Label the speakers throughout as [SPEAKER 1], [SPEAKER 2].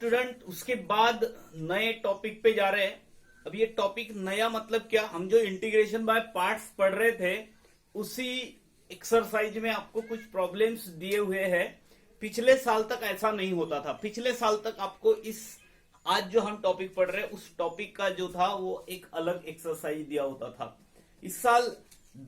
[SPEAKER 1] Student उसके बाद नए टॉपिक पे जा रहे हैं। अब ये टॉपिक नया मतलब क्या, हम जो इंटीग्रेशन बाय पार्ट्स पढ़ रहे थे उसी एक्सरसाइज में आपको कुछ प्रॉब्लम्स दिए हुए हैं। पिछले साल तक ऐसा नहीं होता था। पिछले साल तक आपको इस आज जो हम टॉपिक पढ़ रहे हैं उस टॉपिक का जो था वो एक अलग एक्सरसाइज दिया होता था। इस साल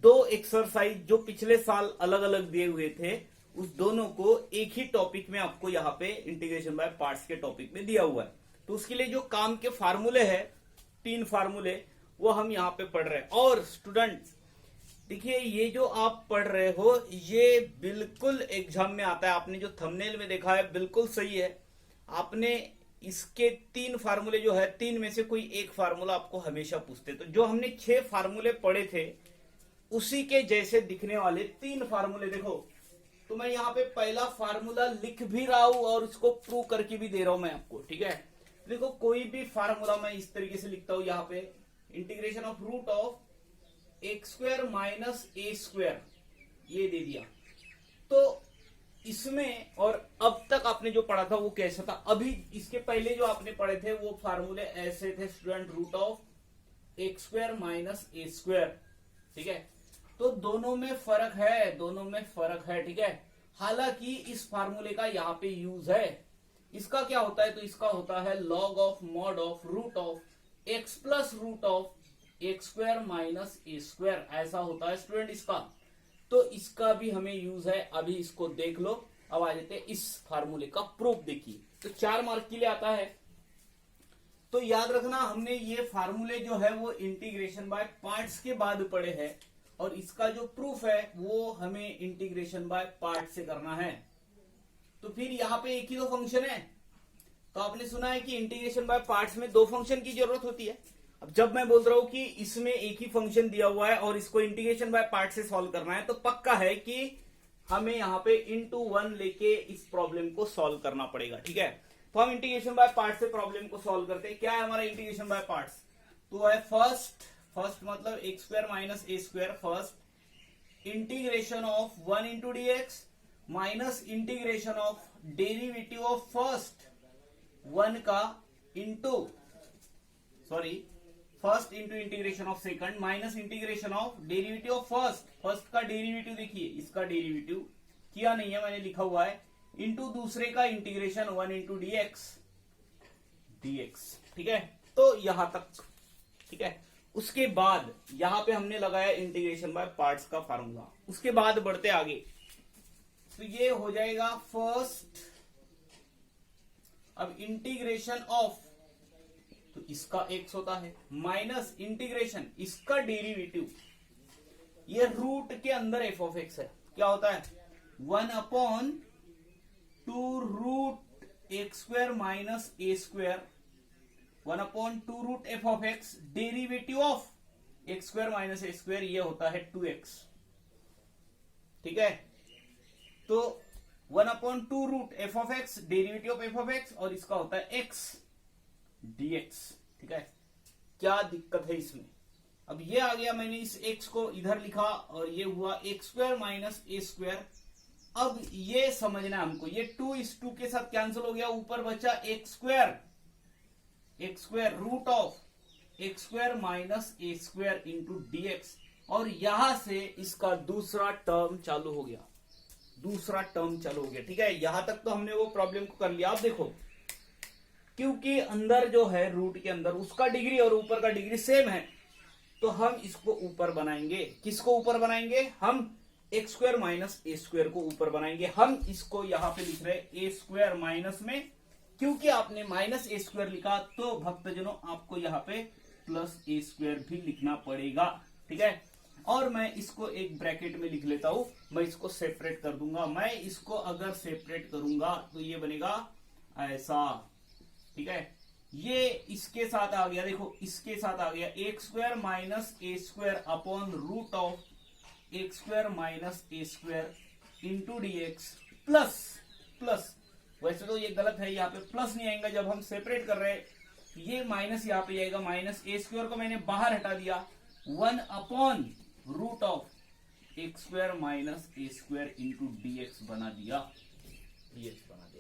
[SPEAKER 1] दो एक्सरसाइज जो पिछले साल अलग अलग दिए हुए थे उस दोनों को एक ही टॉपिक में आपको यहाँ पे इंटीग्रेशन बाय पार्ट्स के टॉपिक में दिया हुआ है। तो उसके लिए जो काम के फार्मूले हैं, 3 फार्मूले, वो हम यहाँ पे पढ़ रहे हैं। और स्टूडेंट्स देखिए, ये जो आप पढ़ रहे हो ये बिल्कुल एग्जाम में आता है। आपने जो थंबनेल में देखा है बिल्कुल सही है। आपने इसके 3 फार्मूले जो है, 3 में से कोई एक फार्मूला आपको हमेशा पूछते। तो जो हमने 6 फार्मूले पढ़े थे उसी के जैसे दिखने वाले 3 फार्मूले देखो। तो मैं यहाँ पे पहला फार्मूला लिख भी रहा हूं और उसको प्रूव करके भी दे रहा हूं मैं आपको, ठीक है। देखो, कोई भी फार्मूला मैं इस तरीके से लिखता हूं यहाँ पे, integration of root of x square minus a square, ये दे दिया। तो इसमें और अब तक आपने जो पढ़ा था वो कैसा था, अभी इसके पहले जो आपने पढ़े थे वो फार्मूले ऐसे थे student, root of x square minus a square, ठीक है। तो दोनों में फर्क है, दोनों में फर्क है, ठीक है। हालांकि इस फार्मूले का यहाँ पे यूज है। इसका क्या होता है, तो इसका होता है log of mod of root of x plus root of x square minus a square, ऐसा होता है स्टूडेंट इसका। तो इसका भी हमें यूज है। अभी इसको देख लो। अब आ जाते हैं इस फार्मूले का प्रूफ। देखिए, तो 4 मार्क के लिए आता है। तो याद रखना, हमने ये फार्मूले जो है वो इंटीग्रेशन बाय पार्ट्स के बाद पढ़े हैं और इसका जो प्रूफ है वो हमें इंटीग्रेशन बाय पार्ट से करना है। तो फिर यहाँ पे एक ही तो फंक्शन है। तो आपने सुना है कि इंटीग्रेशन बाय पार्ट्स में 2 फंक्शन की जरूरत होती है। अब जब मैं बोल रहा हूं कि इसमें एक ही फंक्शन दिया हुआ है और इसको इंटीग्रेशन बाय पार्ट से सॉल्व करना है, तो पक्का है कि हमें यहाँ पे into 1 लेके इस प्रॉब्लम को सॉल्व करना पड़ेगा, ठीक है। तो हम इंटीग्रेशन बाय पार्ट से प्रॉब्लम को सॉल्व करते हैं। क्या है हमारा इंटीग्रेशन बाय पार्ट्स, तो है फर्स्ट मतलब x square minus a square, first integration of 1 into D x minus integration of derivative of first 1 का into first into integration of second minus integration of derivative of first का derivative, देखिए इसका derivative किया नहीं है मैंने, लिखा हुआ है इंटू दूसरे का इंटीग्रेशन 1 इंटू डीएक्स, ठीक है। तो यहां तक, ठीक है। उसके बाद यहां पे हमने लगाया इंटीग्रेशन बाय पार्ट्स का फार्मूला। उसके बाद बढ़ते आगे, तो ये हो जाएगा फर्स्ट, अब इंटीग्रेशन ऑफ, तो इसका एक्स होता है, माइनस इंटीग्रेशन इसका डेरिवेटिव, ये रूट के अंदर एफ ऑफ एक्स है, क्या होता है 1/2 root x square minus a square, 1/2 root f of x, derivative of x square minus a square, ये होता है 2x, ठीक है। तो 1/2 root f of x, derivative of f of x, और इसका होता है x dx, ठीक है। क्या दिक्कत है इसमें, अब ये आ गया, मैंने इस x को इधर लिखा और ये हुआ x square minus a square. अब ये समझना हमको, ये 2 इस 2 के साथ कैंसिल हो गया, ऊपर बचा x square root of x square minus a square into dx, और यहां से इसका दूसरा टर्म चालू हो गया, ठीक है। यहां तक तो हमने वो प्रॉब्लम को कर लिया। आप देखो, क्योंकि अंदर जो है रूट के अंदर उसका डिग्री और ऊपर का डिग्री सेम है, तो हम इसको ऊपर बनाएंगे। किसको ऊपर बनाएंगे, हम x square minus a square को ऊपर बनाएंगे। हम इसको यहां पे लिख रहे हैं ए स्क्वायर माइनस में, क्योंकि आपने माइनस ए स्क्वायर लिखा तो भक्तजनों आपको यहाँ पे प्लस ए स्क्वायर भी लिखना पड़ेगा, ठीक है। और मैं इसको एक ब्रैकेट में लिख लेता हूं, मैं इसको सेपरेट कर दूंगा। मैं इसको अगर सेपरेट करूंगा तो ये बनेगा ऐसा, ठीक है। ये इसके साथ आ गया, देखो इसके साथ आ गया x square minus a square upon root of x square minus a square into dx plus, वैसे तो ये गलत है, यहाँ पे प्लस नहीं आएगा जब हम सेपरेट कर रहे हैं, ये माइनस यहाँ पे आएगा, माइनस ए स्क्वायर को मैंने बाहर हटा दिया, 1 root of x square minus a square into dx बना दिया,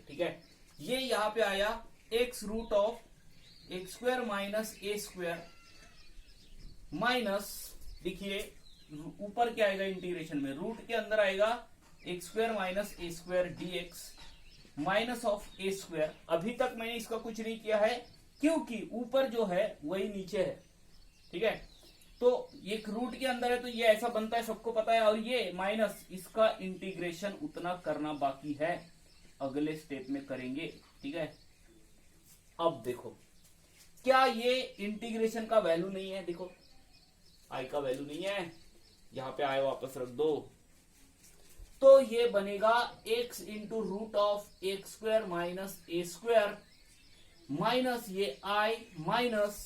[SPEAKER 1] ठीक है। ये यहाँ पे आया x root of x square minus a square minus, देखिए ऊपर क्या आएगा इंटीग्रेशन में, रूट के अंदर आएगा x square minus a square dx minus of a square. अभी तक मैंने इसका कुछ नहीं किया है क्योंकि ऊपर जो है वही नीचे है, ठीक है। तो एक रूट के अंदर है तो ये ऐसा बनता है, सबको पता है, और ये माइनस, इसका इंटीग्रेशन उतना करना बाकी है, अगले स्टेप में करेंगे, ठीक है। अब देखो क्या ये इंटीग्रेशन का वैल्यू नहीं है, देखो आई का वैल्यू नहीं है, यहां पे आई वापस रख दो, तो ये बनेगा x into root of x square minus a square minus ये आई minus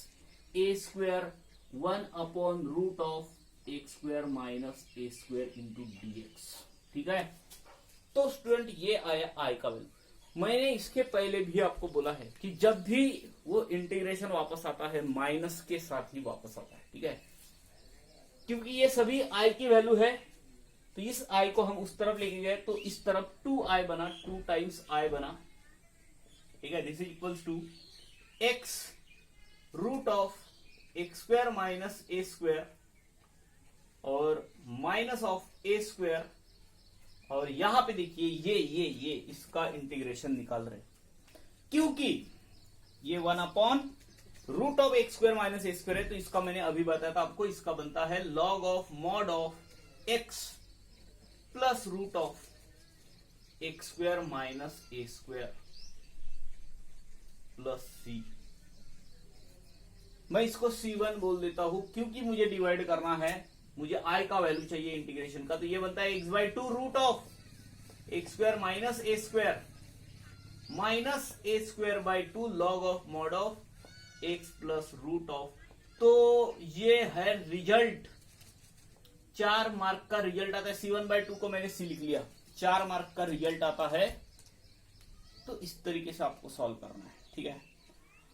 [SPEAKER 1] a square 1 root of x square minus a square into dx, ठीक है। तो स्टूडेंट ये आया आई का वैल्यू। मैंने इसके पहले भी आपको बोला है कि जब भी वो इंटीग्रेशन वापस आता है माइनस के साथ ही वापस आता है, ठीक है, क्योंकि ये सभी आई की वैल्यू है। तो इस आई को हम उस तरफ लेके गए तो इस तरफ 2i बना, 2 टाइम्स आई बना, ठीक है। This is equals to x root of x square minus a square और माइनस ऑफ ए स्क्वायर, और यहां पे देखिए ये इसका इंटीग्रेशन निकाल रहे क्योंकि ये 1 root of x square minus a square है। तो इसका मैंने अभी बताया था आपको, इसका बनता है log of mod of x plus root of x square minus a square plus c. मैं इसको C1 बोल देता हूं क्योंकि मुझे डिवाइड करना है, मुझे i का वैल्यू चाहिए इंटीग्रेशन का। तो ये बनता है x/2 root of x square minus a square minus a square by 2 log of mod of x plus root of. तो ये है रिजल्ट, 4 मार्क का रिजल्ट आता है। C1/2 को मैंने C लिख लिया, 4 मार्क का रिजल्ट आता है। तो इस तरीके से आपको सॉल्व करना है, ठीक है।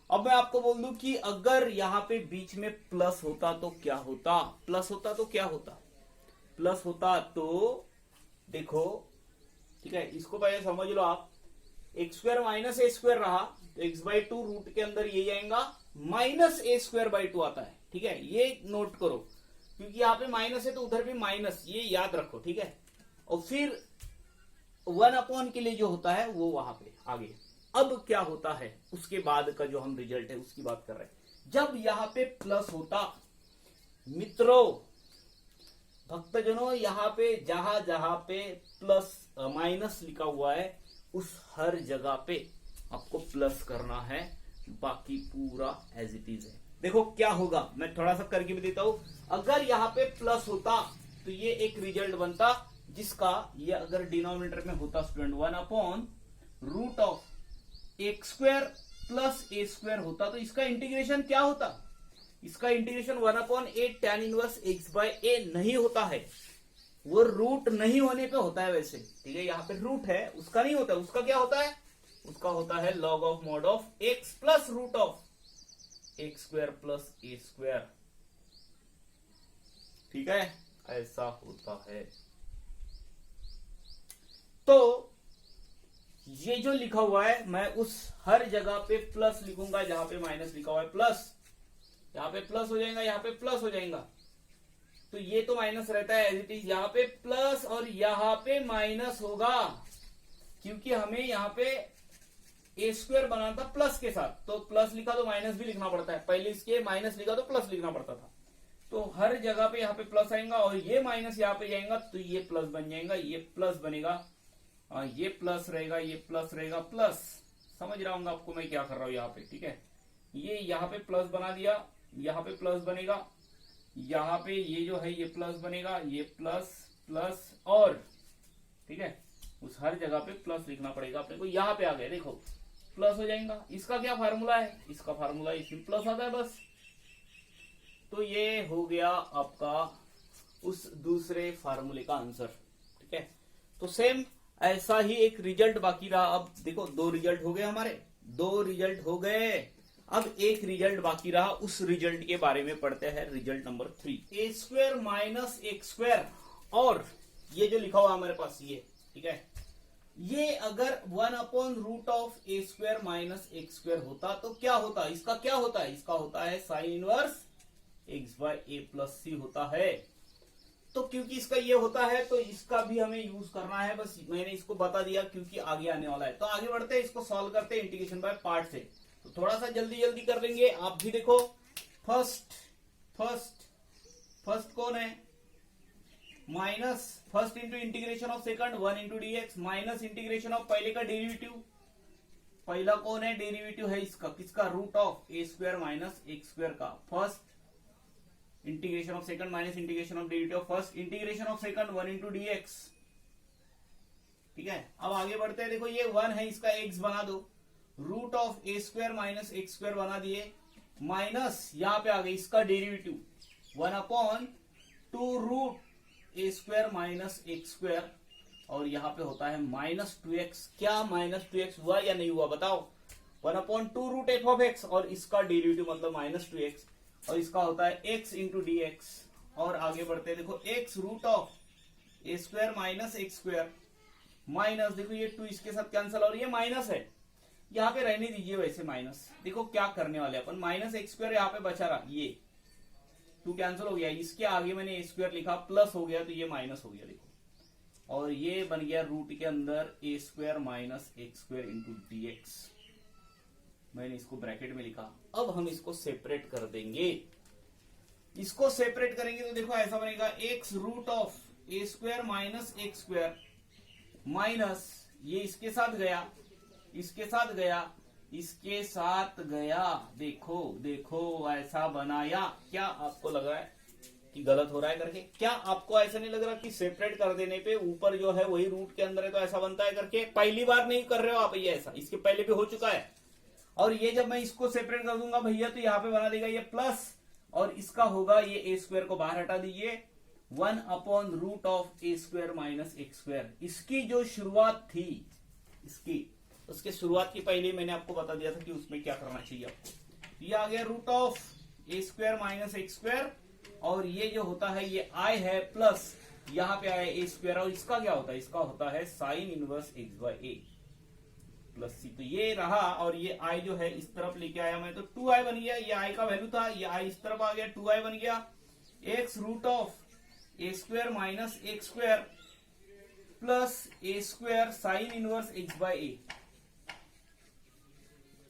[SPEAKER 1] अब मैं आपको बोल दूं कि अगर यहां पे बीच में प्लस होता तो क्या होता, प्लस होता तो क्या होता, प्लस होता तो देखो, ठीक है, इसको पहले समझ लो आप। X square minus a square रहा तो x/2 रूट के अंदर ये जाएगा माइनस ए स्क्वायर बाई 2 आता है, ठीक है। ये नोट करो क्योंकि यहाँ पे माइनस है तो उधर भी माइनस, ये याद रखो, ठीक है। और फिर 1 के लिए जो होता है वो वहां पे आगे। अब क्या होता है उसके बाद का जो हम रिजल्ट है उसकी बात कर रहे हैं। जब यहां पे प्लस होता, मित्रों भक्तजनों, यहां पे जहां जहां पे प्लस माइनस लिखा हुआ है उस हर जगह पे आपको प्लस करना है, बाकी पूरा एज इट इज है। देखो क्या होगा, मैं थोड़ा सा करके भी देता हूं। अगर यहाँ पे प्लस होता तो ये एक रिजल्ट बनता जिसका ये अगर डिनोमिनेटर में होता student 1 root of x square plus a square होता तो इसका इंटीग्रेशन क्या होता, इसका integration 1/8 tan inverse x by a नहीं होता है, वो रूट नहीं होने पे होता है वैसे, ठीक है। यहाँ पे रूट है, उसका नहीं होता, उसका क्या होता है, उसका होता है log of mod of x plus root of x square plus a square, ठीक है, ऐसा होता है। तो ये जो लिखा हुआ है मैं उस हर जगह पे प्लस लिखूंगा जहां पे माइनस लिखा हुआ है, प्लस यहाँ पे प्लस हो जाएगा, यहाँ पे प्लस हो जाएगा। तो ये तो माइनस रहता है एज इट इज, यहाँ पे प्लस और यहाँ पे माइनस होगा क्योंकि हमें यहाँ पे ए स्क्वायर बनाना था प्लस के साथ, तो प्लस लिखा तो माइनस भी लिखना पड़ता है, पहले इसके माइनस लिखा तो प्लस लिखना पड़ता था। तो हर जगह पे यहाँ पे प्लस आएगा और ये माइनस यहाँ पे जाएगा तो ये प्लस बन जाएगा, ये प्लस बनेगा, ये प्लस रहेगा, ये प्लस रहेगा, प्लस। समझ रहा हूँ आपको मैं क्या कर रहा हूँ यहाँ पे, ठीक है। ये यहाँ पे प्लस बना दिया, यहाँ पे प्लस बनेगा, यहाँ पे ये जो है ये प्लस बनेगा, ये प्लस प्लस और, ठीक है, उस हर जगह पे प्लस लिखना पड़ेगा अपने को। यहाँ पे आ गए, देखो प्लस हो जाएगा। इसका क्या फार्मूला है, इसका फार्मूला इसमें प्लस आता है बस। तो ये हो गया आपका उस दूसरे फार्मूले का आंसर, ठीक है। तो सेम ऐसा ही एक रिजल्ट बाकी रहा। अब देखो 2 रिजल्ट हो गए हमारे, 2 रिजल्ट हो गए। अब एक रिजल्ट बाकी रहा, उस रिजल्ट के बारे में पढ़ते हैं। रिजल्ट नंबर 3, ए स्क्वायर माइनस एक्स स्क्वायर, और ये जो लिखा हुआ हमारे पास ये, ठीक है, ये अगर 1/√(a² माइनस x² होता तो क्या होता, इसका क्या होता है, इसका होता है sine inverse x/a plus c होता है। तो क्योंकि इसका ये होता है तो इसका भी हमें यूज करना है, बस मैंने इसको बता दिया क्योंकि आगे आने वाला है। तो आगे बढ़ते हैं, इसको सॉल्व करते हैं इंटीग्रेशन बाय पार्ट से। तो थोड़ा सा जल्दी जल्दी कर लेंगे, आप भी देखो। फर्स्ट कौन है, minus first into integration of second 1 into dx minus integration of पहले का डेरिवेटिव। पहला कौन है, डेरिवेटिव है इसका, किसका, √(a² माइनस x² का। First integration of second minus integration of derivative of first, integration of second 1 into dx। ठीक है, अब आगे बढ़ते हैं। देखो ये 1 है, इसका x बना दो, √(a² माइनस x² बना दिए, माइनस यहां पे आ गई इसका डेरिवेटिव 1/2√(a² माइनस x², और यहां पे होता है -2x। क्या -2x हुआ या नहीं हुआ बताओ, 1/2√f(x) और इसका डेरिवेटिव मतलब -2x, और इसका होता है x इंटू dx। और आगे बढ़ते हैं, देखो x √(a² minus x², minus देखो ये 2 इसके साथ कैंसिल, और ये माइनस है, यहाँ पे रहने दीजिए वैसे माइनस। देखो क्या करने वाले अपन, माइनस x² यहाँ पे बचा रहा, ये 2 कैंसिल हो गया, इसके आगे मैंने a² लिखा, प्लस हो गया तो ये माइनस हो गया देखो, और ये बन गया रूट के अंदर a² minus x² into dx। मैंने इसको ब्रैकेट में लिखा। अब हम इसको सेपरेट कर देंगे, इसको सेपरेट करेंगे तो देखो ऐसा बनेगा, x √(a² minus x², minus ये इसके साथ गया, इसके साथ गया, इसके साथ गया, देखो देखो ऐसा बनाया। क्या आपको लग रहा है कि गलत हो रहा है करके? क्या आपको ऐसा नहीं लग रहा कि सेपरेट कर देने पे ऊपर जो है वही रूट के अंदर है तो ऐसा बनता है करके? पहली बार नहीं कर रहे हो आप ये ऐसा, इसके पहले भी हो चुका है। और ये जब मैं इसको सेपरेट कर दूंगा भैया तो यहाँ पे बना देगा ये प्लस, और इसका होगा ये a² को बाहर हटा दीजिए, 1/√(a² माइनस x²। इसकी जो शुरुआत थी इसकी, उसके शुरुआत की पहले मैंने आपको बता दिया था कि उसमें क्या करना चाहिए आपको। ये आ गया √(a² माइनस x², और ये जो होता है ये i है, प्लस यहाँ पे आया a², और इसका क्या होता है, इसका होता है sine inverse x/a plus c। तो ये रहा, और ये i जो है इस तरफ लेके आया मैं तो 2i बन गया, ये i का वैल्यू था, ये i इस तरफ आ गया, 2i बन गया, x √(a² minus x² plus a² sine inverse x/a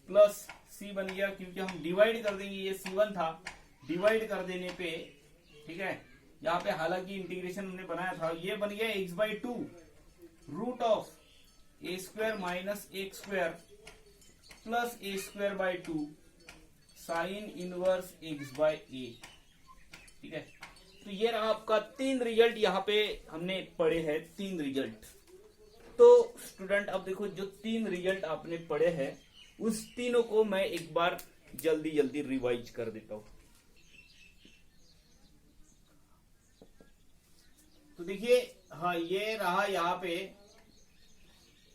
[SPEAKER 1] plus c बन गया, क्योंकि हम डिवाइड कर देंगे, ये c1 था, डिवाइड कर देने पे, ठीक है, यहाँ पे हालांकि इंटीग्रेशन हमने बनाया था, ये बन गया x/2 √(a² minus x² plus a²/2 sine inverse x/a। ठीक है, तो ये रहा आपका 3 रिजल्ट, यहाँ पे हमने पढ़े हैं 3 रिजल्ट। तो स्टूडेंट अब देखो, जो 3 रिजल्ट आपने पढ़े हैं उस तीनों को मैं एक बार जल्दी जल्दी रिवाइज कर देता हूं। तो देखिए, हाँ ये रहा यहाँ पे,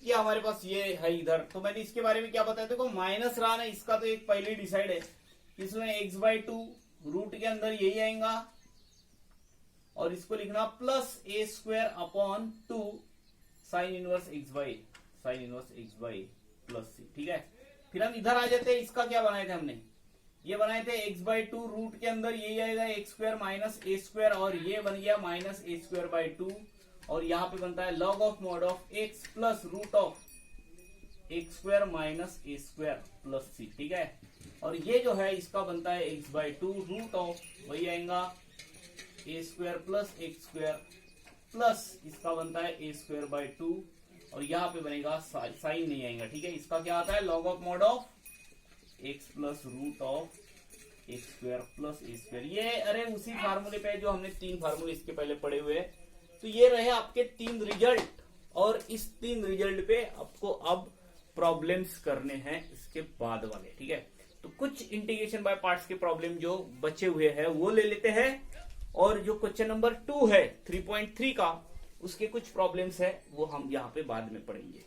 [SPEAKER 1] ये हमारे पास ये है इधर, तो मैंने इसके बारे में क्या बताया, देखो माइनस रहा ना, इसका तो एक पहले डिसाइड है, इसमें x/2 रूट के अंदर यही आएगा, और इसको लिखना plus a²/2 sine inverse x/a, sine inverse x/a plus c। ठीक है, फिर हम इधर आ जाते हैं, इसका क्या बनाए थे हमने, ये बनाए थे x/2 रूट के अंदर यही आएगा x² माइनस a², और ये बन गया माइनस a²/2, और यहाँ पे बनता है log of mod of x plus √(x² minus a² plus c। ठीक है, और ये जो है इसका बनता है x/2 वही आएगा a² प्लस x² प्लस इसका बनता है a²/2, और यहाँ पे बनेगा साइन नहीं आएगा। ठीक है, इसका क्या आता है, log of mod of x plus √(x² plus a²। ये अरे उसी फार्मूले पे जो हमने 3 फार्मूले इसके पहले पढ़े हुए हैं। तो ये रहे आपके 3 रिजल्ट, और इस 3 रिजल्ट पे आपको अब प्रॉब्लम्स करने हैं इसके बाद वाले। ठीक है, तो कुछ इंटीग्रेशन बाय पार्ट्स के प्रॉब्लम जो बचे हुए हैं वो ले लेते हैं, और जो क्वेश्चन नंबर 2 है 3.3 का, उसके कुछ प्रॉब्लम्स है वो हम यहाँ पे बाद में पढ़ेंगे।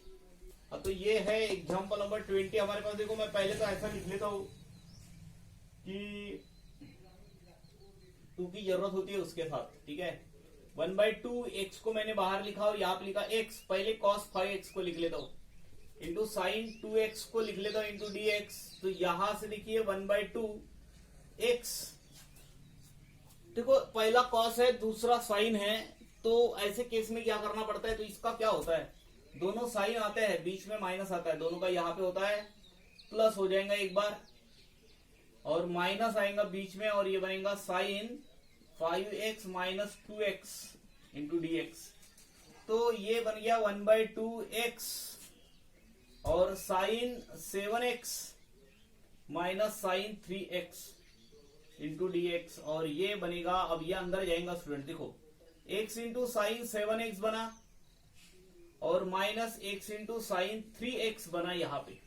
[SPEAKER 1] तो ये है एग्जाम्पल नंबर 20 हमारे पास। देखो मैं पहले तो ऐसा लिख लेता हूं कि 2 की जरूरत होती है उसके साथ। ठीक है, 1/2 एक्स को मैंने बाहर लिखा और यहाँ पे लिखा एक्स, पहले cos 5x को लिख लेता हूं, इंटू साइन 2x को लिख लेता हूं, इंटू dx। तो यहां से देखिए 1/2 एक्स, देखो पहला cos है, दूसरा साइन है, तो ऐसे केस में क्या करना पड़ता है, तो इसका क्या होता है, दोनों साइन आते हैं, बीच में माइनस आता है, दोनों का यहाँ पे होता है प्लस हो जाएगा एक बार, और माइनस आएगा बीच में, और ये बनेगा sign 5x minus 2x into dx। तो ये बन गया 1/2 एक्स और sine 7x minus sine 3x into dx, और ये बनेगा, अब ये अंदर जाएगा स्टूडेंट, देखो x इंटू साइन 7x बना और minus x into sine 3x बना यहाँ पे।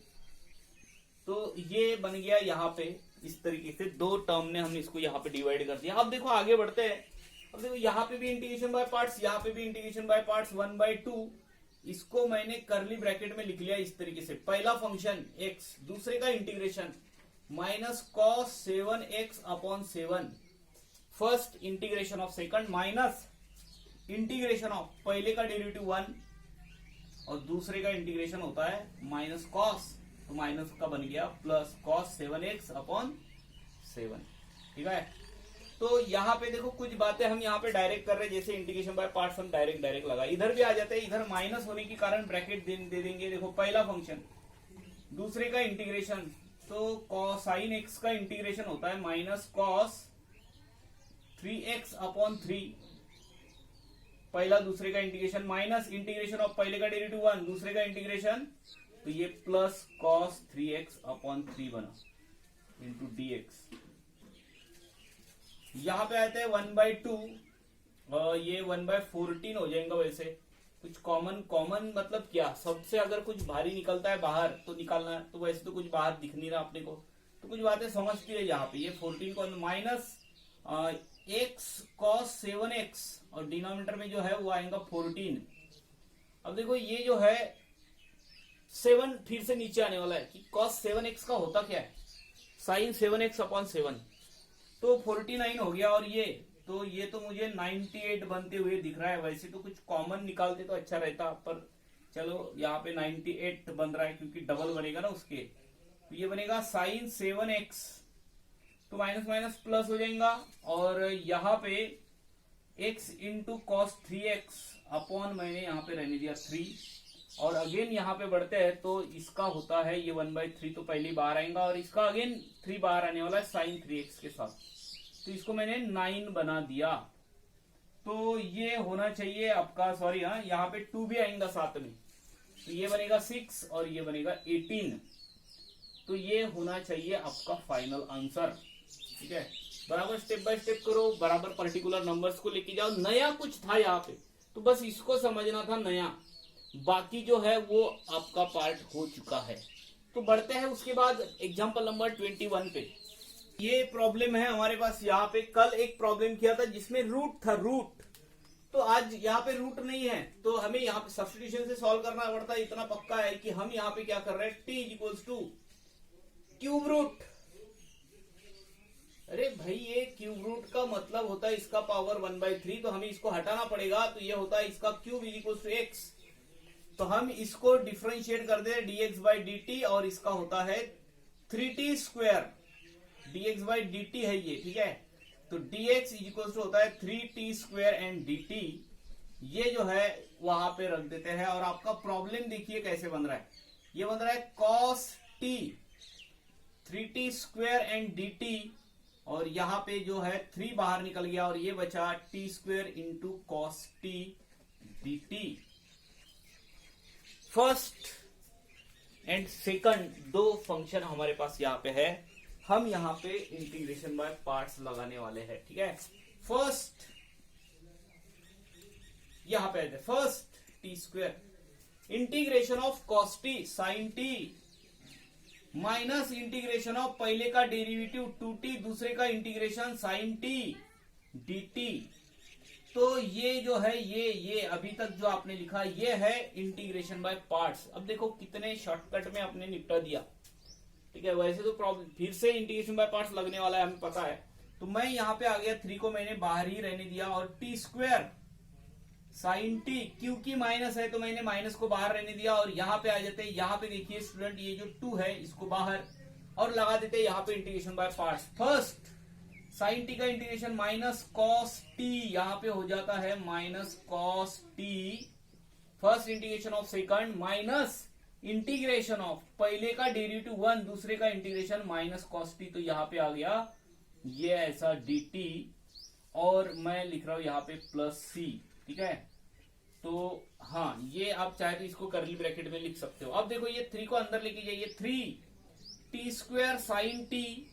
[SPEAKER 1] तो ये बन गया यहाँ पे इस तरीके से, दो टर्म ने हमने इसको यहाँ पे डिवाइड कर दिया। अब देखो आगे बढ़ते हैं, अब देखो यहाँ पे भी इंटीग्रेशन बाय पार्ट्स, यहाँ पे भी इंटीग्रेशन बाय पार्ट्स 1/2, इसको मैंने करली ब्रैकेट में लिख लिया इस तरीके से, पहला फंक्शन x, दूसरे का integration minus cos 7x upon 7, first integration of second minus integration of पहले का डेरिवेटिव 1 और दूसरे का इंटीग्रेशन होता है माइनस कॉस, तो माइनस का बन गया प्लस कॉस 7x अपॉन 7, ठीक है। तो यहाँ पे देखो कुछ बातें हम यहाँ पे डायरेक्ट कर रहे हैं, जैसे इंटीग्रेशन बाय पार्ट्स हम डायरेक्ट लगा, इधर भी आ जाते हैं, इधर माइनस होने के कारण ब्रैकेट दे देंगे। देखो पहला फंक्शन, दूसरे का इंटीग्रेशन, तो कोसाइन एक्स का इंटीग्रेशन होता है माइनस कॉस 3x अपॉन 3, पहला दूसरे का इंटीग्रेशन माइनस इंटीग्रेशन ऑफ पहले का डेरिवेटिव 1, दूसरे का इंटीग्रेशन, तो ये प्लस कॉस 3x अपॉन 3 बना इंटू dx। यहां पे आते हैं 1/2, ये 1/14 हो जाएगा। वैसे कुछ कॉमन मतलब क्या, सबसे अगर कुछ भारी निकलता है बाहर तो निकालना है, तो वैसे तो कुछ बाहर दिख नहीं रहा अपने को, तो कुछ बातें समझती है। यहाँ पे ये 14 को माइनस x cos 7x और डिनोमिनेटर में जो है वो आएगा 14। अब देखो ये जो है 7 फिर से नीचे आने वाला है कि cos 7x का होता क्या है, साइन 7x अपॉन 7, तो 49 हो गया, और ये तो मुझे 98 बनते हुए दिख रहा है। वैसे तो कुछ कॉमन निकालते तो अच्छा रहता, पर चलो यहाँ पे 98 बन रहा है क्योंकि डबल बनेगा ना उसके, तो ये बनेगा साइन 7x, तो माइनस माइनस प्लस हो जाएगा, और यहाँ पे x into cos 3x upon मैंने यहाँ पे रहने दिया 3, और अगेन यहाँ पे बढ़ते हैं तो इसका होता है ये 1/3, तो पहले बाहर आएगा, और इसका अगेन 3 बाहर आने वाला है साइन 3x के साथ, तो इसको मैंने 9 बना दिया। तो ये होना चाहिए आपका, सॉरी हाँ, यहाँ पे 2 भी आएगा साथ में, तो ये बनेगा 6 और ये बनेगा 18, तो ये होना चाहिए आपका फाइनल आंसर, ठीक है। बराबर स्टेप बाय स्टेप करो, बराबर पर्टिकुलर नंबर्स को लेके जाओ। नया कुछ था यहाँ पे, तो बस इसको समझना था नया, बाकी जो है वो आपका पार्ट हो चुका है। तो बढ़ते हैं उसके बाद एग्जांपल नंबर 21 पे। ये प्रॉब्लम है हमारे पास यहाँ पे, कल एक प्रॉब्लम किया था जिसमें रूट था, रूट, तो आज यहाँ पे रूट नहीं है, तो हमें यहाँ पे सब्स्टिट्यूशन से सॉल्व करना पड़ता है। इतना पक्का है कि हम यहाँ पे क्या कर रहे हैं, t equals to cube root. अरे भाई ये क्यूब रूट का मतलब होता है इसका पावर 1/3, तो हमें इसको हटाना पड़ेगा, तो ये होता है इसका cube is equal to x, तो हम इसको डिफरेंशिएट कर दे dx बाई dt, और इसका होता है 3t square, dx by dt है ये, ठीक है। तो dx इज इक्वल टू होता है 3t स्क्वायर एंड dt, ये जो है वहां पे रख देते हैं। और आपका प्रॉब्लम देखिए कैसे बन रहा है, ये बन रहा है cos t 3t square and dt, और यहाँ पे जो है 3 बाहर निकल गया, और ये बचा t square into cos t dt। First and second दो फंक्शन हमारे पास यहाँ पे है, हम यहाँ पे इंटीग्रेशन बाय पार्ट्स लगाने वाले हैं, ठीक है। फर्स्ट यहाँ पे है first t square integration of cos t sine t minus integration of पहले का डेरिवेटिव 2t, दूसरे का इंटीग्रेशन साइन टी dt। तो ये जो है ये अभी तक जो आपने लिखा ये है इंटीग्रेशन बाय पार्ट्स। अब देखो कितने शॉर्टकट में आपने निपटा दिया, ठीक है। वैसे तो प्रॉब्लम फिर से इंटीग्रेशन बाय पार्ट्स लगने वाला है, हमें पता है। तो मैं यहाँ पे आ गया 3 को मैंने बाहर ही रहने दिया, और टी स्क्वायर साइन टी, क्योंकि माइनस है तो मैंने माइनस को बाहर रहने दिया और यहाँ पे आ जाते हैं। यहाँ पे देखिए स्टूडेंट, ये जो 2 है इसको बाहर और लगा देते हैं यहाँ पे integration by parts. First sine t का इंटीग्रेशन माइनस कॉस टी, यहाँ पे हो जाता है minus cos t. First integration of second minus integration of पहले का डेरिवेटिव 1, दूसरे का इंटीग्रेशन माइनस कॉस टी, तो यहाँ पे आ गया ये ऐसा डी टी और मैं लिख रहा हूं यहाँ पे प्लस सी। ठीक है, तो हाँ ये आप चाहे तो इसको करली ब्रैकेट में लिख सकते हो। अब देखो ये 3 को अंदर लेके जाइए, 3t² साइन टी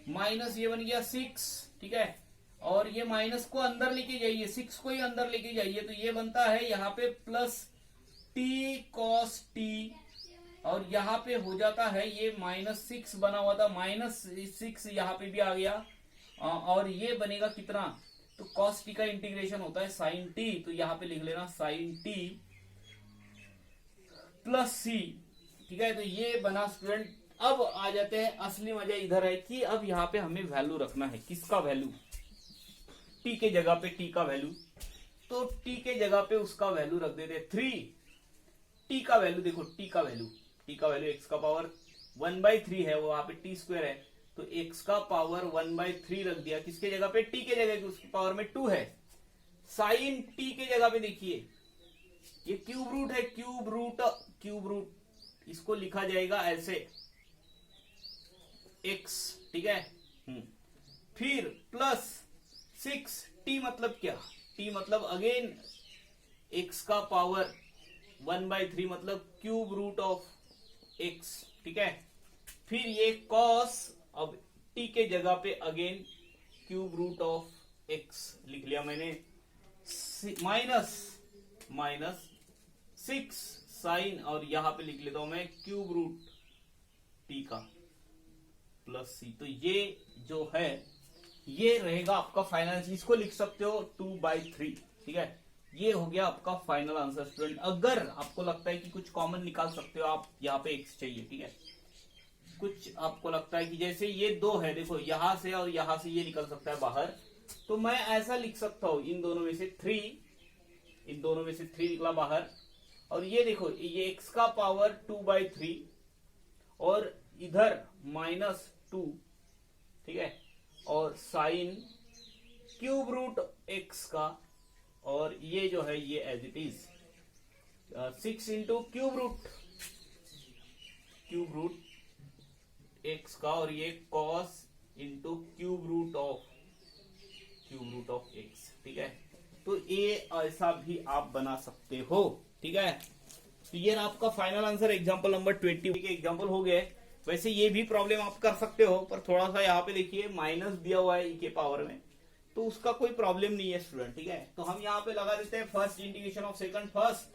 [SPEAKER 1] माइनस ये बन गया 6। ठीक है, और ये माइनस को अंदर लेके जाइए, 6 को ही अंदर लेके जाइए, तो ये बनता है यहाँ पे प्लस टी कॉस टी, और यहाँ पे हो जाता है ये -6 बना हुआ था, -6 यहाँ पे भी आ गया, और ये बनेगा कितना, तो कॉस टी का इंटीग्रेशन होता है साइन टी, तो यहाँ पे लिख लेना साइन टी प्लस सी। ठीक है, तो ये बना स्टूडेंट। अब आ जाते हैं, असली मजा इधर है कि अब यहाँ पे हमें वैल्यू रखना है, किसका वैल्यू, टी के जगह पे टी का वैल्यू, तो टी के जगह पे उसका वैल्यू रख देते 3। टी का वैल्यू देखो, टी का वैल्यू एक्स का पावर 1/3 है, वो वहां पे t² है, तो x का पावर 1/3 रख दिया किसके जगह पे, t के जगह पे, उसकी पावर में 2 है। साइन t के जगह पे देखिए ये क्यूब रूट है, क्यूब रूट इसको लिखा जाएगा ऐसे x। ठीक है, फिर प्लस 6, t मतलब क्या, t मतलब अगेन x का पावर 1/3 मतलब क्यूब रूट ऑफ x। ठीक है, फिर ये cos, अब t के जगह पे again cube root of x लिख लिया मैंने, माइनस 6 साइन, और यहां पे लिख लेता हूं मैं क्यूब रूट t का प्लस c। तो ये जो है ये रहेगा आपका फाइनल, इसको लिख सकते हो 2/3। ठीक है, ये हो गया आपका फाइनल आंसर स्टूडेंट। अगर आपको लगता है कि कुछ कॉमन निकाल सकते हो आप, यहाँ पे x चाहिए। ठीक है, कुछ आपको लगता है कि जैसे ये 2 है, देखो यहां से और यहां से ये निकल सकता है बाहर, तो मैं ऐसा लिख सकता हूं इन दोनों में से 3 निकला बाहर, और ये देखो ये x का पावर 2/3 और इधर -2। ठीक है, और साइन क्यूब रूट x का, और ये जो है ये as it is 6 into cube root x का, और ये cos into cube root of x। ठीक है, तो ये ऐसा भी आप बना सकते हो। ठीक है, तो ये आपका फाइनल आंसर एग्जांपल नंबर 20 के एग्जांपल हो गए। वैसे ये भी प्रॉब्लम आप कर सकते हो, पर थोड़ा सा यहाँ पे देखिए माइनस दिया हुआ है e के पावर में, तो उसका कोई प्रॉब्लम नहीं है स्टूडेंट। ठीक है, तो हम यहाँ पे लगा देते हैं first integration of second first,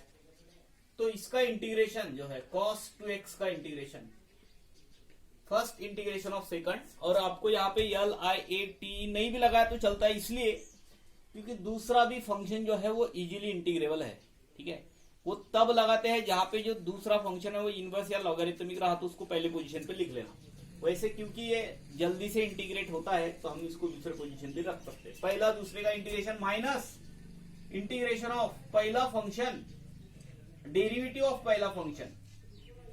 [SPEAKER 1] तो इसका इंटीग्रेशन जो है cos 2x का integration, first integration of second, और आपको यहाँ पे LIAT नहीं भी लगाया तो चलता है, इसलिए क्योंकि दूसरा भी फंक्शन जो है वो इजीली इंटीग्रेबल है। ठीक है, वो तब लगाते हैं जहां पे जो दूसरा फंक्शन है वो इनवर्स या लॉगरिथमिक रहा तो उसको पहले पोजीशन पे लिख लेना। वैसे क्योंकि ये जल्दी से इंटीग्रेट होता है तो हम इसको दूसरे पोजीशन पे रख सकते हैं। पहला दूसरे का इंटीग्रेशन माइनस इंटीग्रेशन ऑफ पहला फंक्शन, डेरिवेटिव ऑफ पहला फंक्शन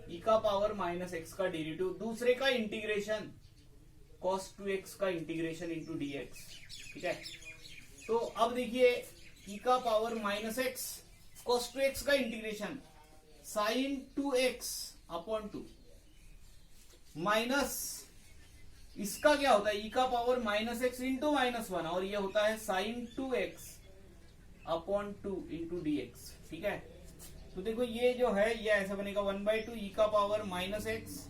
[SPEAKER 1] e का पावर -x का डेरिवेटिव, दूसरे का इंटीग्रेशन cos 2x का इंटीग्रेशन इंटू dx। ठीक है, तो अब देखिए e का पावर -x cos 2x का integration sin 2x upon 2 minus इसका क्या होता है e का पावर -x इंटू -1, और ये होता है sin 2x upon 2 into dx। ठीक है, तो देखो ये जो है ये ऐसा बनेगा 1/2 e का पावर -x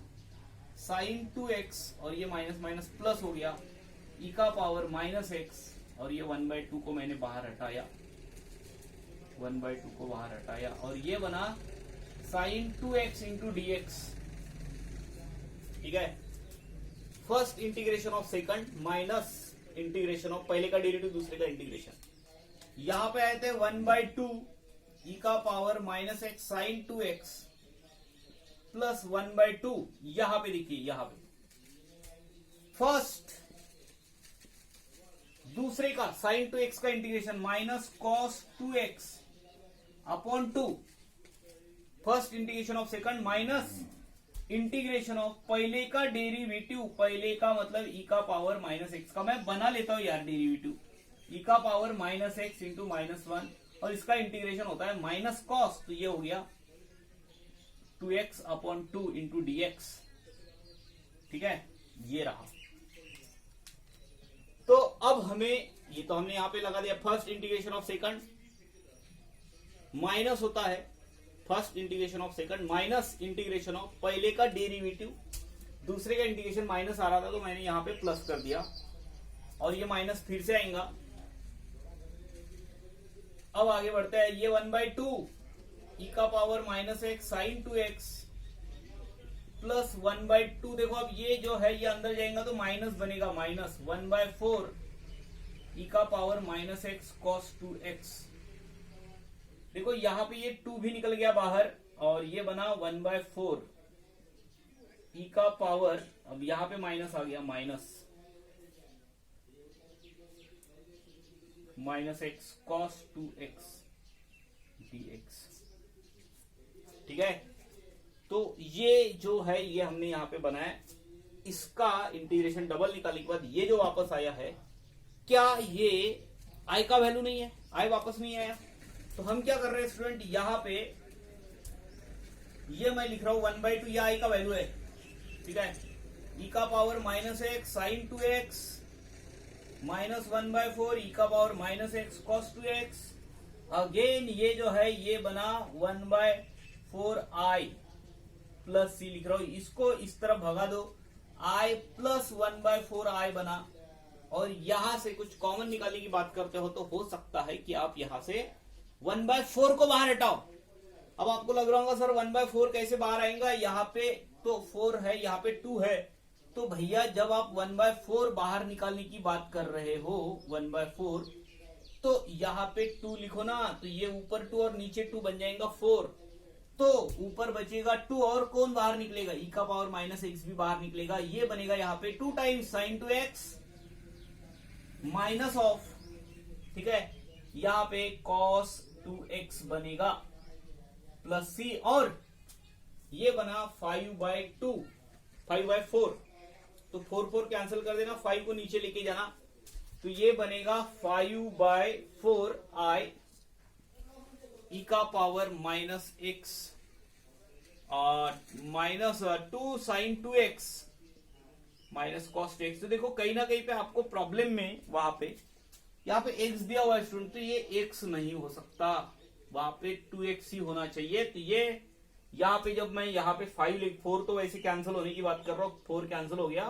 [SPEAKER 1] sin 2x, और ये माइनस माइनस प्लस हो गया e का पावर -x, और ये 1/2 को मैंने बाहर हटाया, 1/2 को बाहर हटाया, और ये बना sin 2x इंटू dx। ठीक है, first integration of second minus integration of पहले का डेरिवेटिव दूसरे का इंटीग्रेशन, यहां पे आए थे 1/2 e का power -x sin 2x plus 1/2, यहां पे देखिए, यहां पे फर्स्ट दूसरे का साइन 2x का integration minus cos 2x upon 2, first integration of second minus integration of पहले का डेरिवेटिव, पहले का मतलब e का पावर माइनस एक्स का, मैं बना लेता हूं यार डेरिवेटिव, e का पावर माइनस एक्स इंटू -1, और इसका इंटीग्रेशन होता है माइनस कॉस, तो ये हो गया 2x अपॉन 2 इंटू dx। ठीक है, ये रहा। तो अब हमें ये तो हमने यहां पे लगा दिया, first integration of second minus होता है first integration of second minus integration of पहले का डेरिवेटिव, दूसरे का इंटीग्रेशन माइनस आ रहा था तो मैंने यहां पे प्लस कर दिया, और ये माइनस फिर से आएगा। अब आगे बढ़ते हैं, ये 1/2 e का power minus x sine 2x plus 1/2, देखो अब ये जो है ये अंदर जाएगा तो माइनस बनेगा, माइनस 1/4 e का power minus x cos 2x। देखो यहां पे ये 2 भी निकल गया बाहर, और ये बना 1/4 e का पावर, अब यहां पे माइनस आ गया, minus x cos 2x dx। ठीक है, तो ये जो है ये हमने यहां पे बनाया, इसका इंटीग्रेशन डबल निकालने के बाद ये जो वापस आया है, क्या ये आई का वैल्यू नहीं है, आई वापस नहीं आया, तो हम क्या कर रहे हैं स्टूडेंट, यहां पे ये मैं लिख रहा हूं 1/2, ये आई का वैल्यू है। ठीक है, e का power minus x sine 2x minus 1/4 e का power minus x cos 2x। Again ये जो है ये बना 1/4 i प्लस सी लिख रहा हूं, इसको इस तरफ भगा दो, i प्लस 1/4 i बना, और यहां से कुछ कॉमन निकालने की बात करते हो तो हो सकता है कि आप यहां से 1/4 को बाहर हटाओ। अब आपको लग रहा होगा सर 1/4 कैसे बाहर आएगा, यहाँ पे तो 4 है, यहाँ पे 2 है, तो भैया जब आप 1/4 बाहर निकालने की बात कर रहे हो 1/4, तो यहाँ पे 2 लिखो ना, तो ये ऊपर 2 और नीचे 2 बन जाएगा 4, तो ऊपर बचेगा 2, और कौन बाहर निकलेगा, e का पावर माइनस एक्स भी बाहर निकलेगा, ये बनेगा यहाँ पे 2 times sign 2x minus of, ठीक है, यहाँ पे cos 2x बनेगा प्लस सी, और ये बना 5/2 5/4, तो 4 कैंसिल कर देना, 5 को नीचे लेके जाना, तो ये बनेगा 5/4 i e का पावर माइनस एक्स और minus 2 sine 2x minus cos 2x। तो देखो कहीं ना कहीं पे आपको प्रॉब्लम में वहां पे यहाँ पे x दिया हुआ है स्टूडेंट, तो ये x नहीं हो सकता, वहां पे 2x ही होना चाहिए। तो ये यहाँ पे जब मैं यहाँ पे 4 तो वैसे कैंसिल होने की बात कर रहा हूँ, 4 कैंसिल हो गया,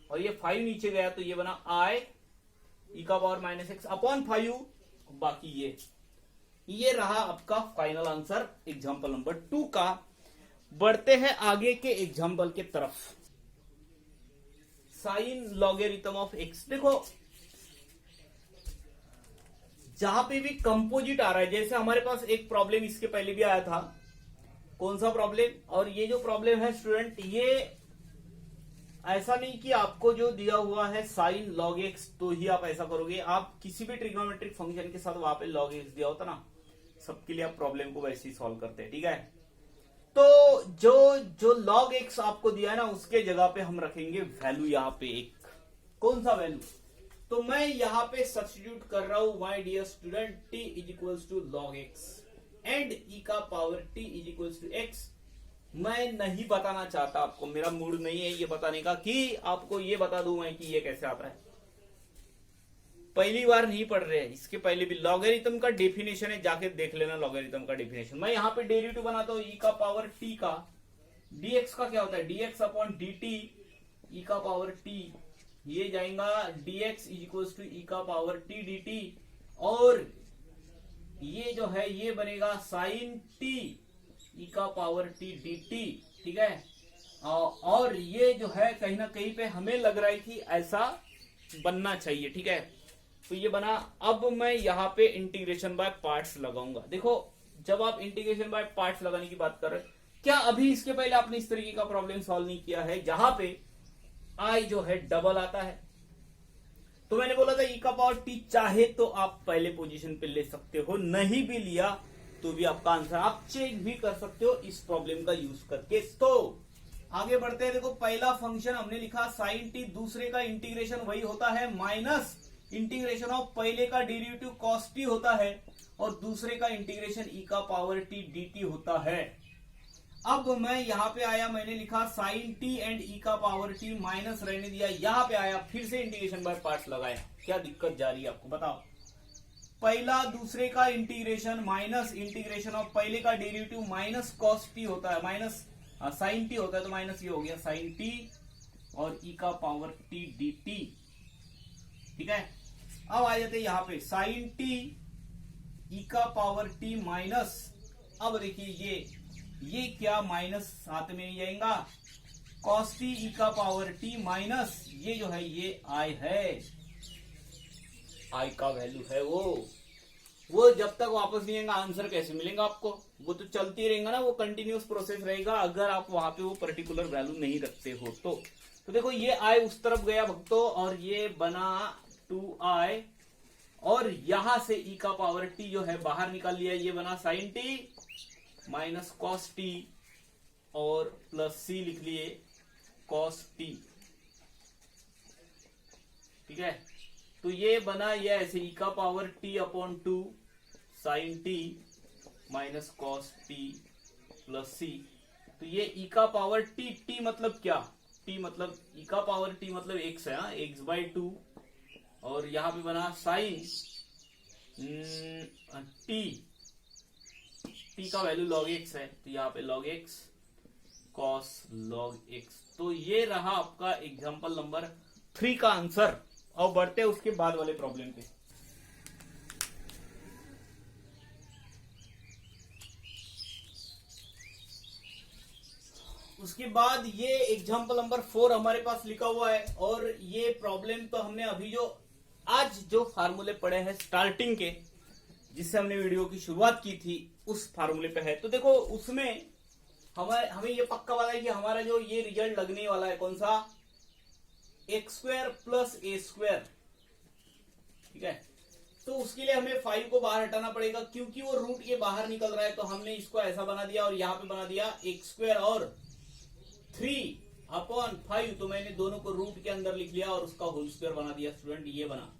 [SPEAKER 1] और ये 5 नीचे गया, तो ये बना i e का पावर माइनस एक्स अपॉन 5, बाकी ये रहा आपका फाइनल आंसर एग्जाम्पल नंबर 2 का। बढ़ते हैं आगे के एग्जाम्पल के तरफ, साइन लॉगरिथम ऑफ एक्स। देखो जहां पे भी कंपोजिट आ रहा है, जैसे हमारे पास एक प्रॉब्लम इसके पहले भी आया था, कौन सा प्रॉब्लम, और ये जो प्रॉब्लम है स्टूडेंट, ये ऐसा नहीं कि आपको जो दिया हुआ है साइन लॉग एक्स तो ही आप ऐसा करोगे, आप किसी भी ट्रिग्नोमेट्रिक फंक्शन के साथ वहां पे लॉग एक्स दिया होता ना, सबके लिए आप प्रॉब्लम को वैसे ही सॉल्व करते हैं। ठीक है, तो जो लॉग एक्स आपको दिया है ना, उसके जगह पे हम रखेंगे वैल्यू, यहाँ पे एक कौन सा वैल्यू, तो मैं यहाँ पे सब्स्टिट्यूट कर रहा हूं my dear student, t is equals to log x and e का power t is equals to x. मैं नहीं बताना चाहता आपको, मेरा मूड नहीं है ये बताने का कि आपको ये बता दूं मैं कि ये कैसे आता है, पहली बार नहीं पढ़ रहे हैं, इसके पहले भी लॉगरिथम का डेफिनेशन है, जाके देख लेना लॉगरिथम का डेफिनेशन। मैं यहाँ पे डेरिवेटिव बनाता हूँ e का पावर t का, dx का क्या होता है dx अपॉन dt, e का पावर t, ये जाएगा dx is equals to e का पावर t dt, और ये जो है ये बनेगा साइन t e का पावर t dt। ठीक है, और ये जो है कहीं ना कहीं पे हमें लग रहा है कि ऐसा बनना चाहिए। ठीक है, तो ये बना। अब मैं यहाँ पे इंटीग्रेशन बाय पार्ट्स लगाऊंगा। देखो जब आप इंटीग्रेशन बाय पार्ट्स लगाने की बात कर रहे हैं, क्या अभी इसके पहले आपने इस तरीके का प्रॉब्लम सॉल्व नहीं किया है जहां पे i जो है डबल आता है, तो मैंने बोला था ई का पावर टी चाहे तो आप पहले पोजीशन पे ले सकते हो, नहीं भी लिया तो भी आपका आंसर आप चेक भी कर सकते हो इस प्रॉब्लम का यूज करके। तो आगे बढ़ते हैं। देखो पहला फंक्शन हमने लिखा साइन टी, दूसरे का इंटीग्रेशन वही होता है माइनस इंटीग्रेशन ऑफ पहले का डेरिवेटिव कॉस टी होता है और दूसरे का इंटीग्रेशन ई का पावर टी डी टी होता है। अब मैं यहां पे आया, मैंने लिखा साइन टी एंड ई का पावर टी, माइनस रहने दिया, यहां पे आया फिर से इंटीग्रेशन बाय पार्ट्स लगाया। क्या दिक्कत जा रही है आपको बताओ? पहला दूसरे का इंटीग्रेशन माइनस इंटीग्रेशन ऑफ पहले का डेरिवेटिव माइनस कॉस टी होता है, माइनस साइन टी होता है, तो माइनस ये हो गया साइन टी और ई का पावर टी डी टी। ठीक है, अब आ जाते यहां पे साइन टी ई का पावर टी माइनस, अब देखिए ये क्या माइनस साथ में नहीं जाएगा, कॉस टी ई का पावर टी माइनस ये जो है ये आई है, आई का वैल्यू है वो जब तक वापस नहीं आएगा आंसर कैसे मिलेगा आपको? वो तो चलती रहेगा ना, वो कंटिन्यूस प्रोसेस रहेगा अगर आप वहां पे वो पर्टिकुलर वैल्यू नहीं रखते हो तो देखो ये आई उस तरफ गया भक्तों और ये बना 2i और यहां से ई का पावर टी जो है बाहर निकाल लिया, ये बना sine t minus cos t और प्लस सी लिख लिए कॉस टी। ठीक है, तो ये बना ये ऐसे ई का power t upon 2 sine t minus cos t plus c. तो ये ई का पावर टी, टी मतलब क्या? टी मतलब ई का पावर टी मतलब एक्स है, एक्स बाई 2 और यहां पे बना साइन टी का वैल्यू लॉग एक्स है तो यहाँ पे log x cos log x. तो ये रहा आपका एग्जांपल नंबर 3 का आंसर। और बढ़ते हैं उसके बाद वाले प्रॉब्लम पे। उसके बाद ये एग्जांपल नंबर 4 हमारे पास लिखा हुआ है और ये प्रॉब्लम तो हमने अभी जो आज जो फार्मूले पढ़े हैं स्टार्टिंग के, जिससे हमने वीडियो की शुरुआत की थी, उस फार्मूले पे है। तो देखो उसमें हमें ये पक्का वाला है कि हमारा जो ये रिजल्ट लगने वाला है कौन सा, x square plus a square. ठीक है, तो उसके लिए हमें 5 को बाहर हटाना पड़ेगा क्योंकि वो रूट ये बाहर निकल रहा है, तो हमने इसको ऐसा बना दिया और यहाँ पे बना दिया एक्स स्क्वायर और 3/5। तो मैंने दोनों को रूट के अंदर लिख लिया और उसका होल स्क्वायर बना दिया स्टूडेंट, ये बना।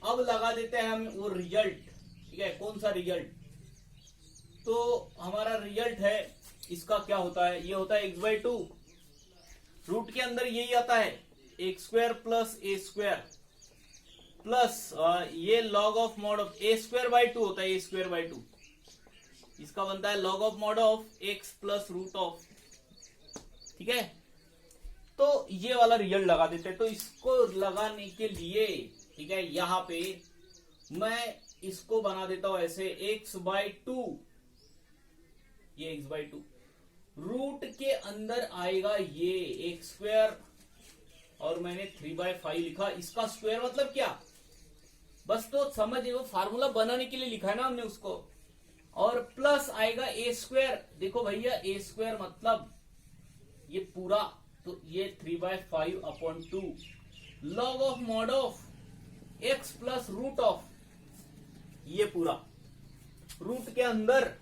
[SPEAKER 1] अब लगा देते हैं हम वो रिजल्ट। ठीक है, कौन सा रिजल्ट? तो हमारा रिजल्ट है इसका क्या होता है, ये होता है एक्स बाई 2, रूट के अंदर यही आता है x square plus a square plus ये log of mod of a square by 2 होता है, ए स्क्वायर बाई 2 इसका बनता है log of mod of x plus root of. ठीक है, तो ये वाला रिजल्ट लगा देते हैं। तो इसको लगाने के लिए ठीक है यहां पे मैं इसको बना देता हूं ऐसे एक्स बाई 2, ये एक्स बाई 2 रूट के अंदर आएगा ये एक्स स्क्वायर और मैंने 3/5 लिखा, इसका स्क्वायर मतलब क्या? बस तो समझिए वो फार्मूला बनाने के लिए लिखा है ना हमने उसको, और प्लस आएगा ए स्क्वायर। देखो भैया ए स्क्वायर मतलब ये पूरा, तो ये 3/5 upon 2 log of mod of x plus root of, ये पूरा रूट के अंदर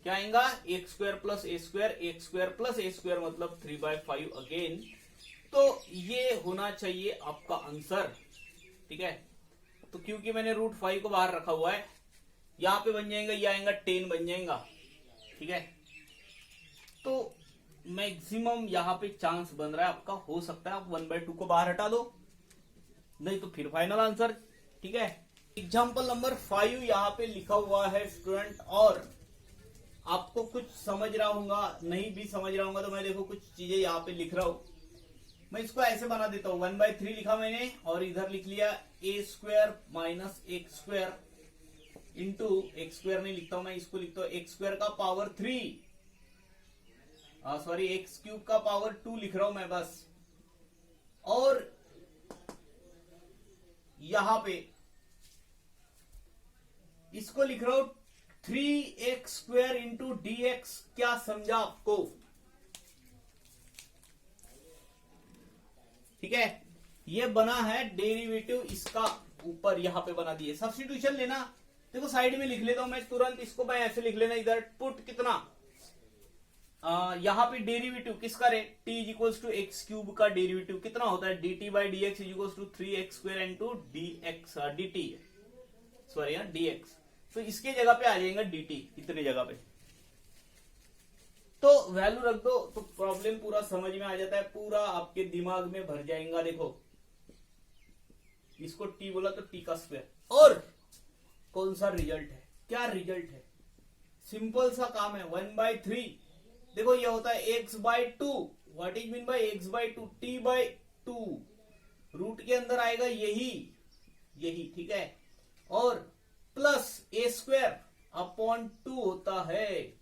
[SPEAKER 1] क्या आएगा x square plus a square, x square plus a square मतलब 3/5 अगेन। तो ये होना चाहिए आपका आंसर। ठीक है, तो क्योंकि मैंने रूट 5 को बाहर रखा हुआ है, यहां पे बन जाएगा ये आएगा 10 बन जाएगा। ठीक है, तो मैक्सिमम यहां पे चांस बन रहा है आपका, हो सकता है आप 1/2 को बाहर हटा दो, नहीं तो फिर फाइनल आंसर। ठीक है, एग्जाम्पल नंबर 5 यहाँ पे लिखा हुआ है स्टूडेंट, और आपको कुछ समझ रहा हूँ नहीं भी समझ रहा हूँ तो मैं देखो कुछ चीजें यहाँ पे लिख रहा हूँ। मैं इसको ऐसे बना देता हूँ 1/3 लिखा मैंने और इधर लिख लिया a square minus x square into x square नहीं लिखता हूं मैं, इसको लिखता हूँ एक्स स्क्वायर का पावर 3, सॉरी एक्स क्यूब का पावर 2 लिख रहा हूं मैं बस। और यहां पे इसको लिख रहा हूं 3x स्क्वायर इंटू dx। क्या समझा आपको? ठीक है, ये बना है डेरिवेटिव इसका ऊपर यहां पे बना दिए। सब्स्टिट्यूशन लेना, देखो साइड में लिख लेता हूं मैं तुरंत, इसको मैं ऐसे लिख लेना, इधर पुट कितना यहां पे डेरिवेटिव किसका रे, t is equals to x cube का डेरिवेटिव कितना होता है, dt by d x is equals to 3x square into dx dt, sorry dx, तो इसके जगह पे आ जाएगा dt, इतने जगह पे तो वैल्यू रख दो तो प्रॉब्लम पूरा समझ में आ जाता है, पूरा आपके दिमाग में भर जाएगा। देखो इसको t बोला तो t का स्क्वायर, और कौन सा रिजल्ट है, क्या रिजल्ट है, सिंपल सा काम है, 1/3। देखो ये होता है x by two, what is mean by x by two, t by two, root के अंदर आएगा यही, ठीक है, और प्लस a स्क्वायर अपॉन 2 होता है,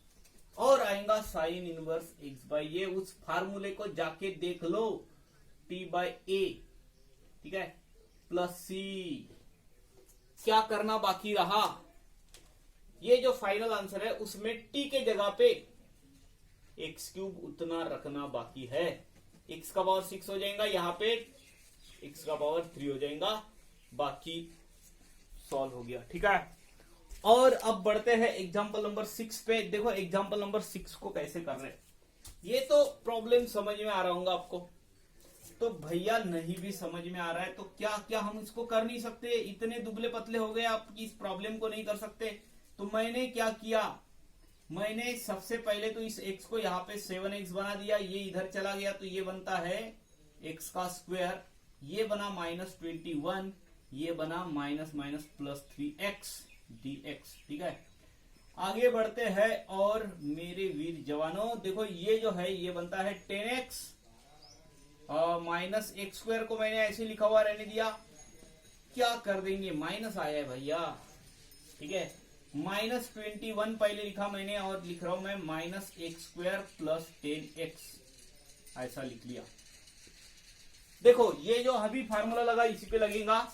[SPEAKER 1] और आएगा साइन इनवर्स x बाई ए, उस फार्मूले को जाके देख लो, t बाई ए, ठीक है, प्लस c। क्या करना बाकी रहा, ये जो फाइनल आंसर है उसमें t के जगह पे एक्स क्यूब उतना रखना बाकी है, x का पावर 6 हो जाएगा, यहाँ पे x का पावर 3 हो जाएगा, बाकी सॉल्व हो गया, ठीक है। और अब बढ़ते हैं एग्जांपल नंबर 6 पे। देखो एग्जांपल नंबर 6 को कैसे कर रहे हैं, ये तो प्रॉब्लम समझ में आ रहा होगा आपको, तो भैया नहीं भी समझ में आ रहा है तो क्या क्या हम इसको कर नहीं सकते, इतने दुबले पतले हो गए आप कि इस प्रॉब्लम को नहीं कर सकते। तो मैंने क्या किया, मैंने सबसे पहले तो इस x को यहाँ पे 7x बना दिया, ये इधर चला गया तो ये बनता है x का स्क्वायर, ये बना -21, ये बना minus minus plus 3x dx, ठीक है। आगे बढ़ते हैं और मेरे वीर जवानों, देखो ये जो है ये बनता है 10x, और माइनस एक्स स्क्वायर को मैंने ऐसे लिखा हुआ रहने दिया, क्या कर देंगे, माइनस आया है भैया, ठीक है, -21 पहले लिखा मैंने और लिख रहा हूं मैं minus x square plus 10x, ऐसा लिख लिया। देखो ये जो अभी फार्मूला लगा इसी पे लगेगा,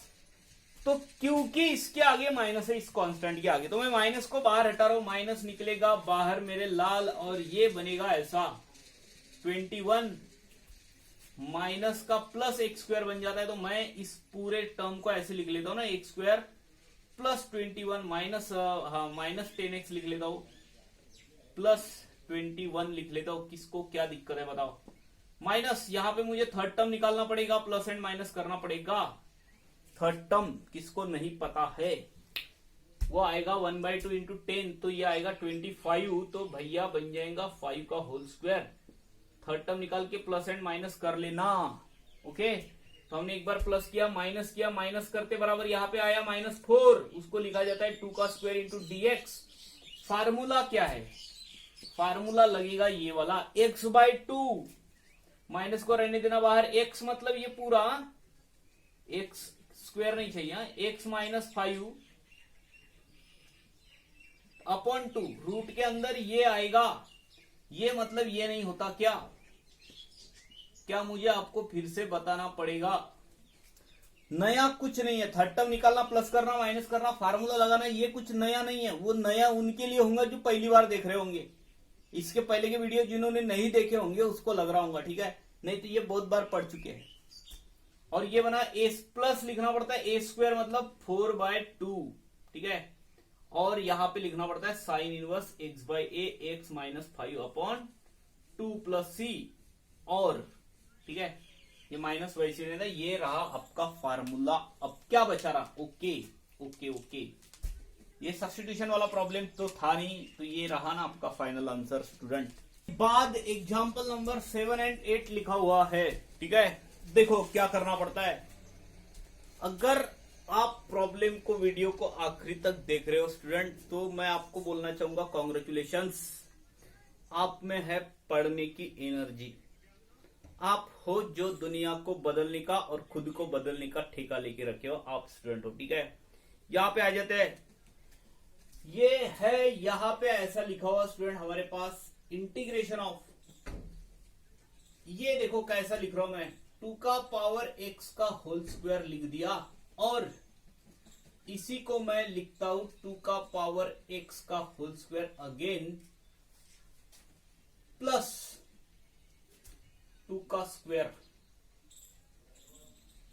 [SPEAKER 1] तो क्योंकि इसके आगे माइनस है, इस कांस्टेंट के आगे, तो मैं माइनस को बाहर हटा रहा हूं, माइनस निकलेगा बाहर मेरे लाल, और ये बनेगा ऐसा 21 माइनस का प्लस एक्स स्क्वायर बन जाता है, तो मैं इस पूरे टर्म को ऐसे लिख लेता हूं ना, x square plus 21 minus minus 10x लिख लेता हूं, प्लस 21 लिख लेता हूं, किसको क्या दिक्कत है बताओ। माइनस यहां पे मुझे थर्ड टर्म निकालना पड़ेगा, प्लस एंड माइनस करना पड़ेगा, थर्ड टर्म किसको नहीं पता है वो आएगा 1/2 इंटू 10, तो ये आएगा 25, तो भैया बन जाएगा 5 का होल स्क्वायर। थर्ड टर्म निकाल के प्लस एंड माइनस कर लेना, ओके। तो हमने एक बार प्लस किया, माइनस करते बराबर यहाँ पे आया -4, उसको लिखा जाता है 2 का स्क्वायर इंटू dx। फार्मूला क्या है, फार्मूला लगेगा ये वाला x/2, माइनस को रहने देना बाहर, x मतलब ये पूरा, x स्क्वायर नहीं चाहिए, x माइनस 5 अपॉन 2, रूट के अंदर ये आएगा, ये मतलब ये नहीं होता क्या मुझे आपको फिर से बताना पड़ेगा, नया कुछ नहीं है, थर्ड टर्म निकालना, प्लस करना, माइनस करना, फार्मूला लगाना, ये कुछ नया नहीं है, वो नया उनके लिए होगा जो पहली बार देख रहे होंगे, इसके पहले के वीडियो जिन्होंने नहीं देखे होंगे उसको लग रहा होगा, ठीक है, नहीं तो ये बहुत बार पढ़ चुके हैं। और ये बना a प्लस लिखना पड़ता है, a स्क्वायर मतलब 4/2, ठीक है, और यहां पे लिखना पड़ता है sine inverse x by A, x minus 5 upon 2 plus c, और ठीक है ये माइनस वैसे रहता है, ये रहा आपका फार्मूला। अब क्या बचा रहा, ओके, ये सब्स्टिट्यूशन वाला प्रॉब्लम तो था नहीं, तो ये रहा ना आपका फाइनल आंसर स्टूडेंट। बाद एग्जांपल नंबर 7 एंड 8 लिखा हुआ है, ठीक है। देखो क्या करना पड़ता है, अगर आप प्रॉब्लम को, वीडियो को आखिरी तक देख रहे हो स्टूडेंट, तो मैं आपको बोलना चाहूंगा कॉन्ग्रेचुलेशंस, आप में है पढ़ने की एनर्जी, आप हो जो दुनिया को बदलने का और खुद को बदलने का ठेका लेके रखे हो, आप स्टूडेंट हो, ठीक है। यहां पे आ जाते हैं, ये है यहां पे ऐसा लिखा हुआ स्टूडेंट हमारे पास इंटीग्रेशन ऑफ, ये देखो कैसा लिख रहा हूं मैं, 2 का पावर x का होल स्क्वायर लिख दिया, और इसी को मैं लिखता हूं 2 का पावर x का होल स्क्वायर अगेन प्लस 2 का स्क्वायर,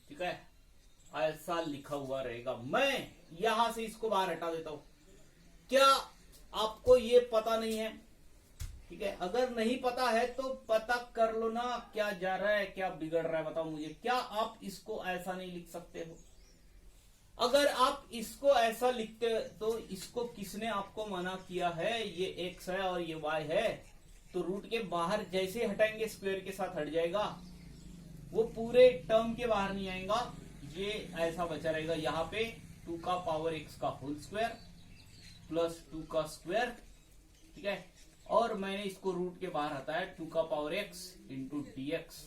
[SPEAKER 1] ठीक है, ऐसा लिखा हुआ रहेगा। मैं यहां से इसको बाहर हटा देता हूं। क्या आपको ये पता नहीं है? ठीक है, अगर नहीं पता है तो पता कर लो ना, क्या जा रहा है, क्या बिगड़ रहा है, बताओ मुझे। क्या आप इसको ऐसा नहीं लिख सकते हो? अगर आप इसको ऐसा लिखते तो इसको किसने आपको मना किया है? ये एक्स है और ये वाई है, तो रूट के बाहर जैसे हटाएंगे स्क्वायर के साथ हट जाएगा, वो पूरे टर्म के बाहर नहीं आएगा, ये ऐसा बचा रहेगा। यहाँ पे 2 का पावर x का होल स्क्वायर प्लस 2 का स्क्वायर, ठीक है, और मैंने इसको रूट के बाहर हटाया 2 का पावर x इंटू dx,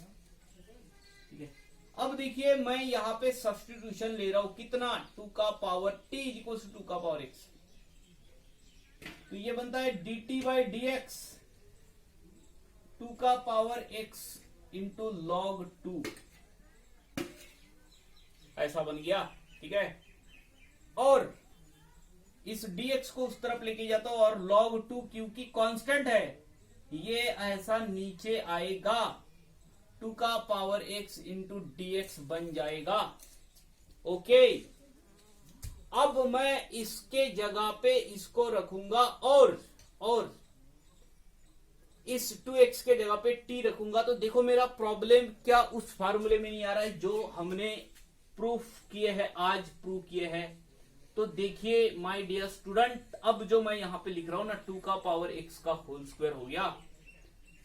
[SPEAKER 1] ठीक है। अब देखिए मैं यहाँ पे सब्स्टिट्यूशन ले रहा हूं, कितना? 2 का पावर t इक्वल टू 2 का पावर x, तो ये बनता है dt बाई dx 2 का पावर x इंटू लॉग 2, ऐसा बन गया, ठीक है। और इस dx को उस तरफ लेके जाता हूं और log 2 क्योंकि कांस्टेंट है, ये ऐसा नीचे आएगा, 2 का पावर x इंटू dx बन जाएगा। ओके, अब मैं इसके जगह पे इसको रखूंगा और इस 2x के जगह पे t रखूंगा। तो देखो मेरा प्रॉब्लम क्या उस फार्मूले में नहीं आ रहा है जो हमने प्रूफ किए हैं, आज प्रूव किए हैं। तो देखिए माय डियर स्टूडेंट, अब जो मैं यहां पे लिख रहा हूं ना, 2 का पावर x का होल स्क्वायर हो गया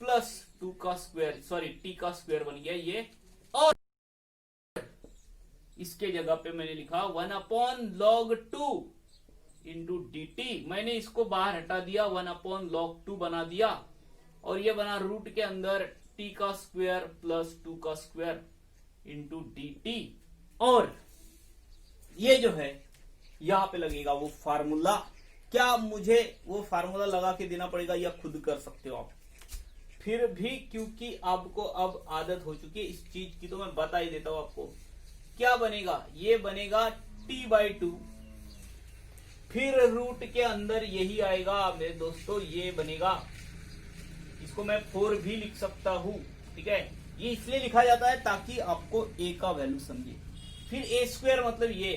[SPEAKER 1] प्लस 2 का स्क्वायर, सॉरी t का स्क्वायर बन गया ये, और इसके जगह पे मैंने लिखा 1 अपॉन लॉग 2 इंटू dt। मैंने इसको बाहर हटा दिया, 1 अपॉन लॉग 2 बना दिया, और ये बना रूट के अंदर t का स्क्वायर प्लस 2 का स्क्वायर इंटू dt। और ये जो है यहां पे लगेगा वो फार्मूला। क्या मुझे वो फार्मूला लगा के देना पड़ेगा या खुद कर सकते हो आप? फिर भी क्योंकि आपको अब आदत हो चुकी है इस चीज की, तो मैं बता ही देता हूं आपको। क्या बनेगा? ये बनेगा t बाई 2, फिर रूट के अंदर यही आएगा मेरे दोस्तों, ये बनेगा, इसको मैं 4 भी लिख सकता हूं, ठीक है। ये इसलिए लिखा जाता है ताकि आपको a का वैल्यू समझे। फिर a स्क्वायर मतलब ये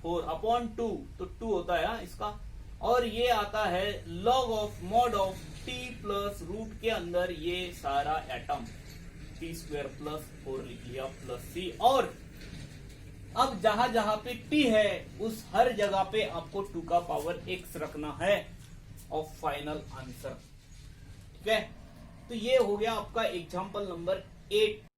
[SPEAKER 1] 4 अपॉन 2, तो 2 होता है इसका, और ये आता है log of mod of t plus root के अंदर ये सारा एटम, t स्क्वायर प्लस 4 लिख लिया प्लस c। और अब जहां जहां पे t है उस हर जगह पे आपको 2 का पावर x रखना है, और फाइनल आंसर, ठीक है। तो ये हो गया आपका एग्जाम्पल नंबर 8।